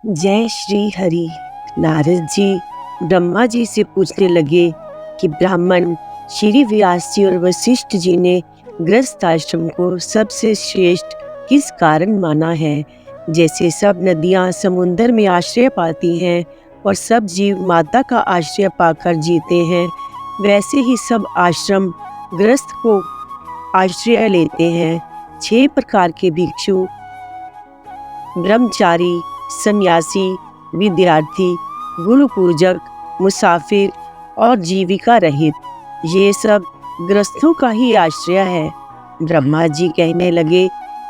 जय श्री हरि। नारद जी ब्रह्मा जी से पूछने लगे कि ब्राह्मण श्री व्यास जी और वशिष्ठ जी ने गृहस्थ आश्रम को सबसे श्रेष्ठ किस कारण माना है। जैसे सब नदियां समुद्र में आश्रय पाती हैं और सब जीव माता का आश्रय पाकर जीते हैं, वैसे ही सब आश्रम गृहस्थ को आश्रय लेते हैं। 6 प्रकार के भिक्षु, ब्रह्मचारी, सन्यासी, विद्यार्थी, गुरु पूजक, मुसाफिर और जीविका रहित, ये सब गृहस्थों का ही आश्रय है। ब्रह्मा जी कहने लगे,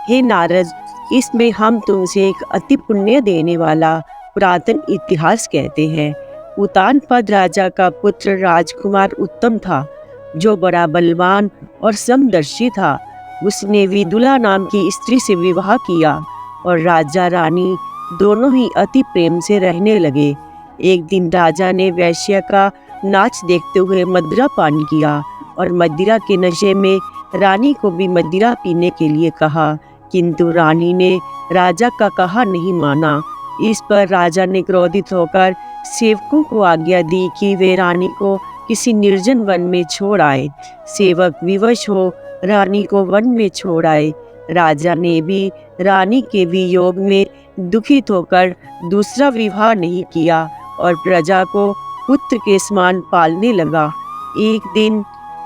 हे नारद, इसमें हम तुमसे एक अति पुण्य देने वाला पुरातन इतिहास कहते हैं। उतानपद राजा का पुत्र राजकुमार उत्तम था, जो बड़ा बलवान और समदर्शी था। उसने विदुला नाम की स्त्री से विवाह किया और राजा रानी दोनों ही अति प्रेम से रहने लगे। एक दिन राजा ने वैश्य का नाच देखते हुए मदिरा पान किया और मदिरा के नशे में रानी को भी मदिरा पीने के लिए कहा, किंतु रानी ने राजा का कहा नहीं माना। इस पर राजा ने क्रोधित होकर सेवकों को आज्ञा दी कि वे रानी को किसी निर्जन वन में छोड़ आए। सेवक विवश हो रानी को वन में छोड़ आए। राजा ने भी रानी के वियोग में दुखित होकर दूसरा विवाह नहीं किया और प्रजा को पुत्र के समान पालने लगा। एक दिन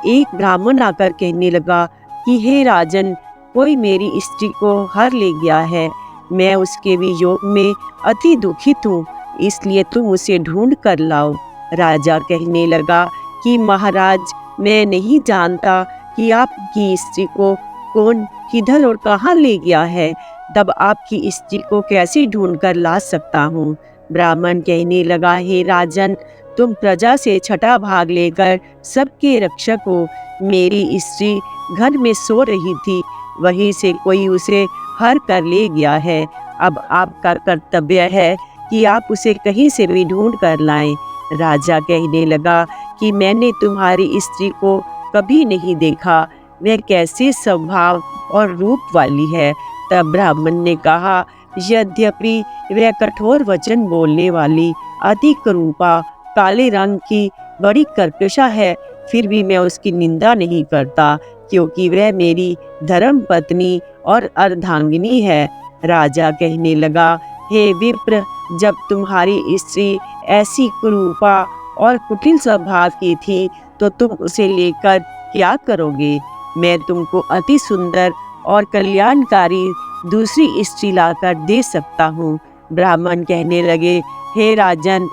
एक ब्राह्मण आकर कहने लगा कि हे राजन, कोई मेरी स्त्री को हर ले गया है। मैं उसके वियोग में अति दुखित हूँ, इसलिए तुम उसे ढूंढ कर लाओ। राजा कहने लगा कि महाराज, मैं नहीं जानता कि आपकी स्त्री को कौन किधर और कहाँ ले गया है, तब आपकी स्त्री को कैसे ढूंढ कर ला सकता हूँ। ब्राह्मण कहने लगा, हे राजन, तुम प्रजा से छठा भाग लेकर सबके रक्षक हो। मेरी स्त्री घर में सो रही थी, वहीं से कोई उसे हर कर ले गया है। अब आपका कर्तव्य है कि आप उसे कहीं से भी ढूंढ कर लाएं। राजा कहने लगा कि मैंने तुम्हारी स्त्री को कभी नहीं देखा, वह कैसे स्वभाव और रूप वाली है। तब ब्राह्मण ने कहा, यद्यपि वह कठोर वचन बोलने वाली, अति कुरूपा, काले रंग की, बड़ी कर्कशा है, फिर भी मैं उसकी निंदा नहीं करता, क्योंकि वह मेरी धर्म पत्नी और अर्धांगिनी है। राजा कहने लगा, हे विप्र, जब तुम्हारी स्त्री ऐसी कुरूपा और कुटिल स्वभाव की थी तो तुम उसे लेकर क्या करोगे। मैं तुमको अति सुंदर और कल्याणकारी दूसरी स्त्री लाकर दे सकता हूँ। ब्राह्मण कहने लगे, हे राजन,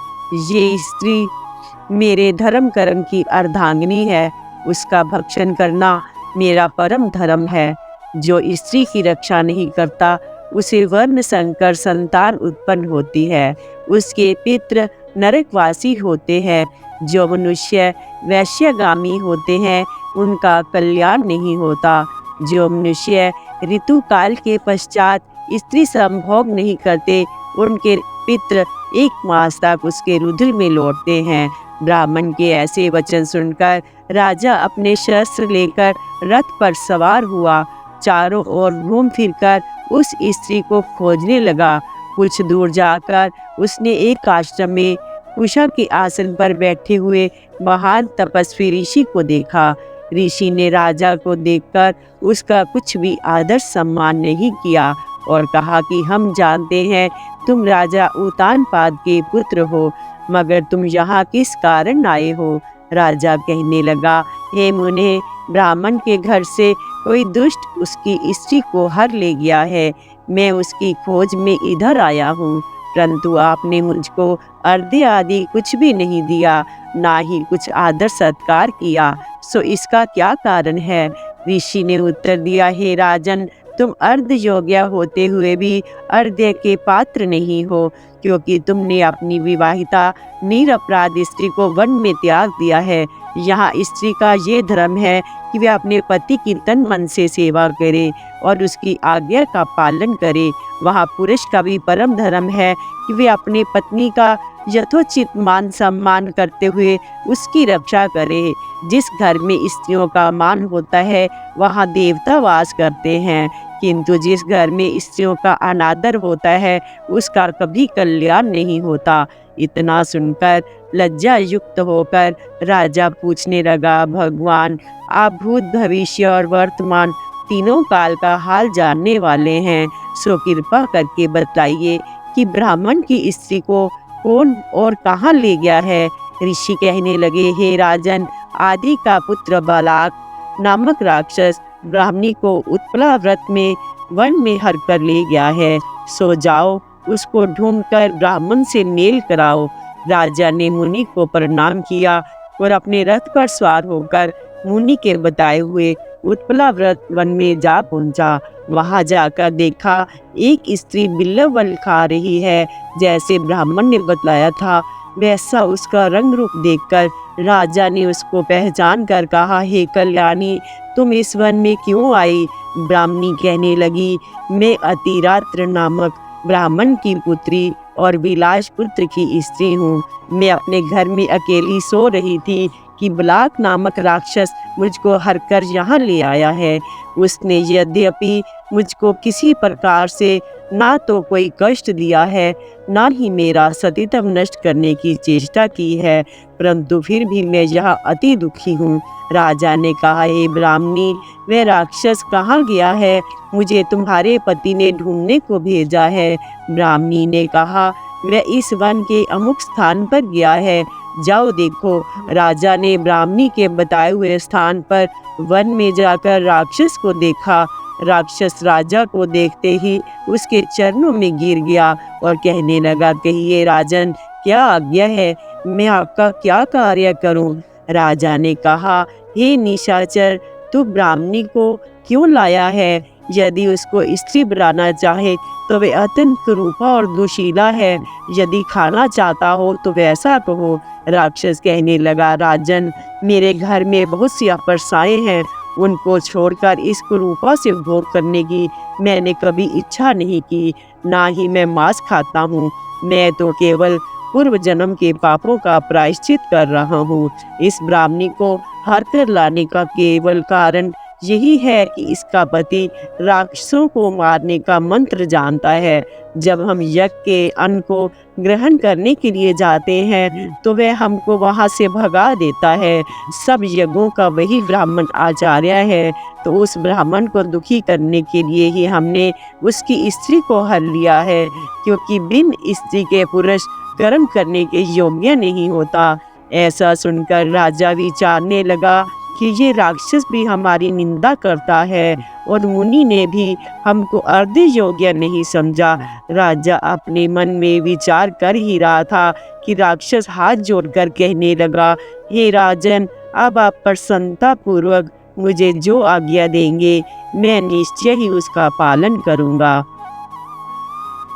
ये स्त्री मेरे धर्म कर्म की अर्धांगिनी है, उसका भक्षण करना मेरा परम धर्म है। जो स्त्री की रक्षा नहीं करता उसे वर्ण संकर संतान उत्पन्न होती है, उसके पितृ नरकवासी होते हैं। जो मनुष्य वैश्यगामी होते हैं उनका कल्याण नहीं होता। जो मनुष्य ऋतुकाल के पश्चात स्त्री संभोग नहीं करते उनके पितृ 1 मास तक उसके रुधिर में लौटते हैं। ब्राह्मण के ऐसे वचन सुनकर राजा अपने शस्त्र लेकर रथ पर सवार हुआ। चारों ओर घूम फिरकर उस स्त्री को खोजने लगा। कुछ दूर जाकर उसने एक आश्रम में उषा के आसन पर बैठे हुए महान तपस्वी ऋषि को देखा। ऋषि ने राजा को देखकर उसका कुछ भी आदर सम्मान नहीं किया और कहा कि हम जानते हैं तुम राजा उतानपाद के पुत्र हो, मगर तुम यहाँ किस कारण आए हो। राजा कहने लगा, हे मुने, ब्राह्मण के घर से कोई दुष्ट उसकी स्त्री को हर ले गया है। मैं उसकी खोज में इधर आया हूँ, परंतु आपने मुझको अर्घ्य आदि कुछ भी नहीं दिया, ना ही कुछ आदर सत्कार किया, सो इसका क्या कारण है। ऋषि ने उत्तर दिया, हे राजन, तुम अर्ध योग्य होते हुए भी अर्घ्य के पात्र नहीं हो, क्योंकि तुमने अपनी विवाहिता निरपराध स्त्री को वन में त्याग दिया है। यहाँ स्त्री का ये धर्म है कि वह अपने पति की तन मन से सेवा करे और उसकी आज्ञा का पालन करे। वहाँ पुरुष का भी परम धर्म है कि वे अपने पत्नी का यथोचित मान सम्मान करते हुए उसकी रक्षा करे। जिस घर में स्त्रियों का मान होता है वहाँ देवता वास करते हैं, किंतु जिस घर में स्त्रियों का अनादर होता है उसका कभी कल्याण नहीं होता। इतना सुनकर लज्जा युक्त होकर राजा पूछने लगा, भगवान, आप भूत, भविष्य और वर्तमान तीनों काल का हाल जानने वाले हैं, सो कृपा करके बताइए कि ब्राह्मण की स्त्री को कौन और कहाँ ले गया है। ऋषि कहने लगे, हे राजन, आदि का पुत्र बालाक नामक राक्षस ब्राह्मणी को उत्पला व्रत में वन में हर कर ले गया है। सो जाओ, उसको ढूंढकर ब्राह्मण से मेल कराओ। राजा ने मुनि को प्रणाम किया और अपने रथ पर सवार होकर मुनि के बताए हुए उत्पला व्रत वन में जा पहुंचा। वहां जाकर देखा एक स्त्री बिल्लवल खा रही है, जैसे ब्राह्मण ने बतलाया था वैसा उसका रंग रूप देखकर राजा ने उसको पहचान कर कहा, हे कल्याणी, तुम इस वन में क्यों आई। ब्राह्मणी कहने लगी, मैं अतिरात्र नामक ब्राह्मण की पुत्री और विलास पुत्र की स्त्री हूँ। मैं अपने घर में अकेली सो रही थी कि बलाक नामक राक्षस मुझको हर कर यहाँ ले आया है। उसने यद्यपि मुझको किसी प्रकार से ना तो कोई कष्ट दिया है, ना ही मेरा सतीत्व नष्ट करने की चेष्टा की है, परंतु फिर भी मैं यहाँ अति दुखी हूँ। राजा ने कहा, हे ब्राह्मणी, वह राक्षस कहाँ गया है? मुझे तुम्हारे पति ने ढूंढने को भेजा है। ब्राह्मणी ने कहा, वह इस वन के अमुक स्थान पर गया है, जाओ देखो। राजा ने ब्राह्मणी के बताए हुए स्थान पर वन में जाकर राक्षस को देखा। राक्षस राजा को देखते ही उसके चरणों में गिर गया और कहने लगा, कहिए राजन, क्या आज्ञा है, मैं आपका क्या कार्य करूं? राजा ने कहा, हे निशाचर, तू ब्राह्मणी को क्यों लाया है? यदि उसको स्त्री बनाना चाहे तो वह अत्यंत कुरूपा और दुशीला है, यदि खाना चाहता हो तो वैसा कहो। राक्षस कहने लगा, राजन, मेरे घर में बहुत सी अपर्साएं हैं, उनको छोड़कर इस कुरूपा से भोग करने की मैंने कभी इच्छा नहीं की, ना ही मैं मांस खाता हूँ। मैं तो केवल पूर्व जन्म के पापों का प्रायश्चित कर रहा हूँ। इस ब्राह्मणी को हर कर लाने का केवल कारण यही है कि इसका पति राक्षसों को मारने का मंत्र जानता है। जब हम यज्ञ के अन्न को ग्रहण करने के लिए जाते हैं तो वह हमको वहां से भगा देता है। सब यज्ञों का वही ब्राह्मण आचार्य है, तो उस ब्राह्मण को दुखी करने के लिए ही हमने उसकी स्त्री को हर लिया है, क्योंकि बिन स्त्री के पुरुष कर्म करने के योग्य नहीं होता। ऐसा सुनकर राजा विचारने लगा कि ये राक्षस भी हमारी निंदा करता है और मुनि ने भी हमको अर्ध योग्य नहीं समझा। राजा अपने मन में विचार कर ही रहा था कि राक्षस हाथ जोड़कर कहने लगा, हे राजन, अब आप प्रसन्नता पूर्वक मुझे जो आज्ञा देंगे मैं निश्चय ही उसका पालन करूँगा।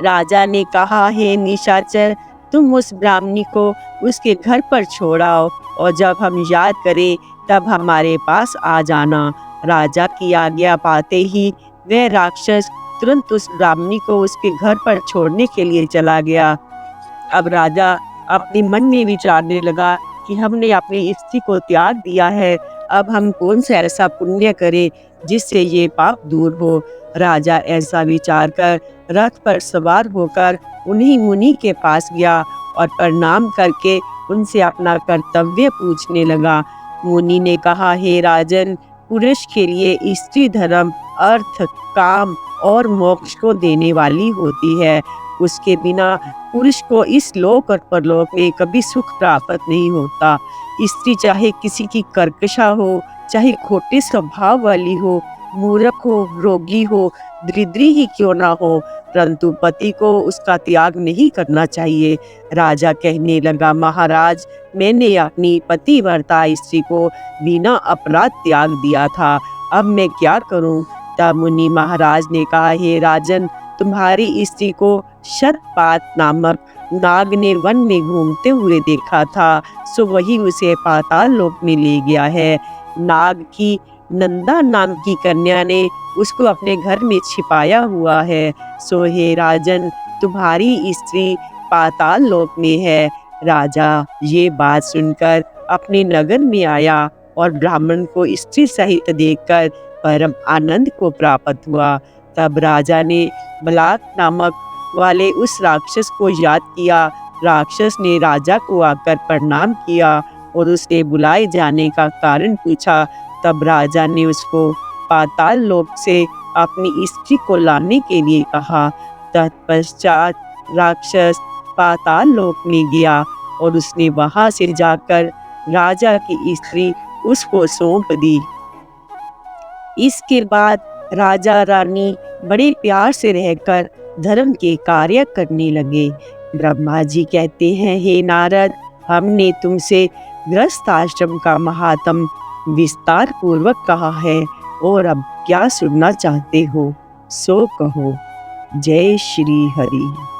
राजा ने कहा, हे निशाचर, तुम उस ब्राह्मणी को उसके घर पर छोड़ाओ और जब हम याद करें तब हमारे पास आ जाना। राजा की आज्ञा पाते ही वह राक्षस तुरंत उस ब्राह्मणी को उसके घर पर छोड़ने के लिए चला गया। अब राजा अपने मन में विचारने लगा कि हमने अपनी स्त्री को त्याग दिया है, अब हम कौन सा ऐसा पुण्य करें जिससे ये पाप दूर हो। राजा ऐसा विचार कर रथ पर सवार होकर उन्हीं मुनि के पास गया और प्रणाम करके उनसे अपना कर्तव्य पूछने लगा। मुनि ने कहा, हे राजन, पुरुष के लिए स्त्री धर्म, अर्थ, काम और मोक्ष को देने वाली होती है। उसके बिना पुरुष को इस लोक और परलोक में कभी सुख प्राप्त नहीं होता। स्त्री चाहे किसी की कर्कशा हो, चाहे खोटे स्वभाव वाली हो, मूर्ख हो, रोगी हो, दरिद्री ही क्यों ना हो, परंतु पति को उसका त्याग नहीं करना चाहिए। राजा कहने लगा, महाराज, मैंने अपनी पतिव्रता स्त्री को बिना अपराध त्याग दिया था, अब मैं क्या करूं? तब मुनि महाराज ने कहा, हे राजन, तुम्हारी स्त्री को शतपात नामक नाग ने वन में घूमते हुए देखा था, सो वही उसे पाताल लोक में ले गया है। नाग की नंदा नाम की कन्या ने उसको अपने घर में छिपाया हुआ है, सो हे राजन, तुम्हारी स्त्री पाताल लोक में है। राजा ये बात सुनकर अपने नगर में आया और ब्राह्मण को स्त्री सहित देखकर परम आनंद को प्राप्त हुआ। तब राजा ने बलाक नामक वाले उस राक्षस को याद किया। राक्षस ने राजा को आकर प्रणाम किया और उसके बुलाए जाने का कारण पूछा। तब राजा ने उसको पाताल लोक से अपनी स्त्री को लाने के लिए कहा। तत्पश्चात राक्षस पाताल लोक में गया और उसने वहां से जाकर राजा की स्त्री उसको सौंप दी। इसके बाद राजा रानी बड़े प्यार से रहकर धर्म के कार्य करने लगे। ब्रह्मा जी कहते हैं, हे नारद, हमने तुमसे गृहस्थ आश्रम का महात्म विस्तार पूर्वक कहा है और अब क्या सुनना चाहते हो सो कहो। जय श्री हरि।